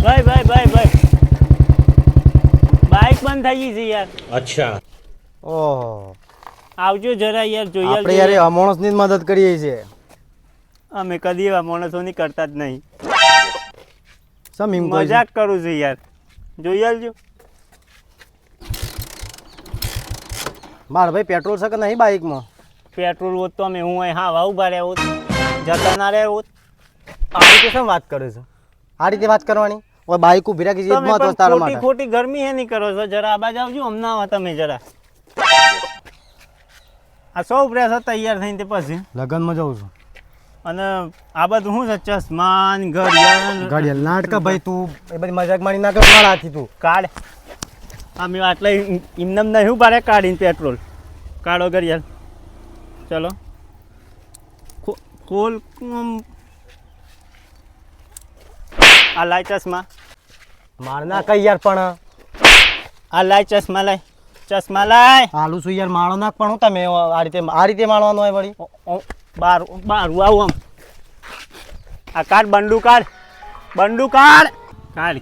ભાઈ બાઈક બંધ થઈ ગઈ છે યાર. અચ્છા. ઓહો, આવજો જરા યાર, જોઈએ આપણે યાર એ માણસની જ મદદ કરીએ છીએ. અમે કદી એવા માણસોની કરતા જ નહીં. સમ એમ કહે છે? મજાક કરું છું યાર, જોઈ આવજો. મારે ભાઈ પેટ્રોલ છે કે નહીં બાઇકમાં? પેટ્રોલ હોત તો અમે હું અહીં હા ઉભા રહ્યા હોત, જતા ના રહ્યા હોત. આ રીતે શેમ વાત કરે છે? આ રીતે વાત કરવાની? ઓય બાઇક ઉભી રાખી છે, એ જ તમે મહત્વ પણ તારા ખોટી માટે. ખોટી ગરમી હે નહીં કરો છો, જરા આ બાજુ આવજો. હમણાં આવો તમે જરા. આ સૌ પ્રયાસ તૈયાર થઈને તે પછી લગનમાં જઉં છું. અને આ બધું શું છે? ચશ્મા ને ઘડિયાળ ગાડી નાટકા ભાઈ, તું એ બધી મજાક મારી ના કર મારા હાથી તું. કાઢ. અમે આટલા એમને નહીં પાડે કાઢીને પેટ્રોલ. કાઢો ઘડિયાળ. ચલો ખોલ. આ લાય ચશ્મા. માર ના કઈ યાર, પણ આ લાય ચશ્મા, લાય ચશ્મા લાય. હાલું છું યાર, માળો નાખ. પણ હું તમે આ રીતે માળવાનું હોય વળી? બાર આવું આમ. આ કાઢ બંડુ, કાઢ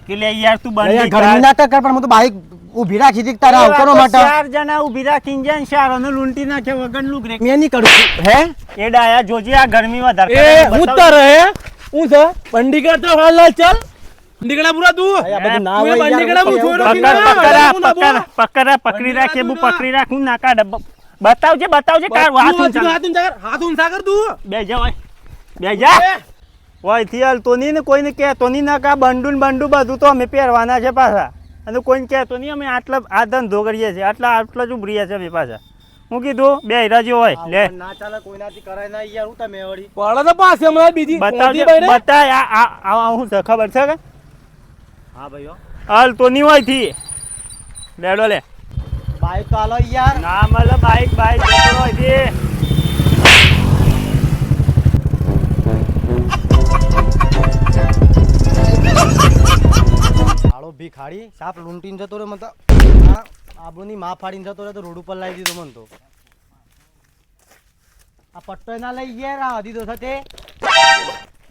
કે લે યાર તું બંડી ઘરની ના કર, પણ હું તો બાઇક ઊભી રાખી હતી તારા અવતરો માટે. 4 જણા ઊભી રાખીને જાય ને 4 અને લૂંટી નાખે વગર લુગરે. મેં નહીં કરું છું. હે એ ડાયા જોજે આ ગરમી વધારે. એ હું તારે હે હું છે બંડી કરતો હાલ ચાલ નીકળા પૂરા તું આ બધું ના તું એ હોય બંડી યાર, કરા હું છોડો પકડી રાખું ના કાઢ. બતાવજે હાથ ઊંચા કર તું. બે જા ઓય થી હાલ તો નહીં ને કોઈને કહેતો નહીં ના કા બંડુ બધું તો અમે પહેરવાના છે પાછા. અને કોઈને કહેતો નહીં. અમે આ ધંધો કરીએ છીએ, આટલા જ ઉભરીએ છે અમે પાછા. હું કીધું બે હીરાજી હોય લે. ના ચાલે, કોઈનાથી કરાય ના યાર. હું તમે વળી પડે તો પાછી હમણાં બીજી બતાવજે બતાય. આ શું છે ખબર છે કે? હા ભાઈઓ, હાલ તો નહીં હોય થી લેડો લે. બાઇક તો હાલો યાર. ના મળે બાઈક જતો હોય થી. હાલો ભીખાડી સાપ લૂંટીને જતો રે. મતલબ આબરૂની માં ફાડીને જતો રહે તો રોડ ઉપર લાવી દીધો મને તો. આ પટ્ટો ના લઈ ગયા, આ દીધો છે તે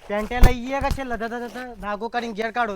પેન્ટે લઈ ગયા કે છે લધા ધાગો કરીને ઘેર કાઢો.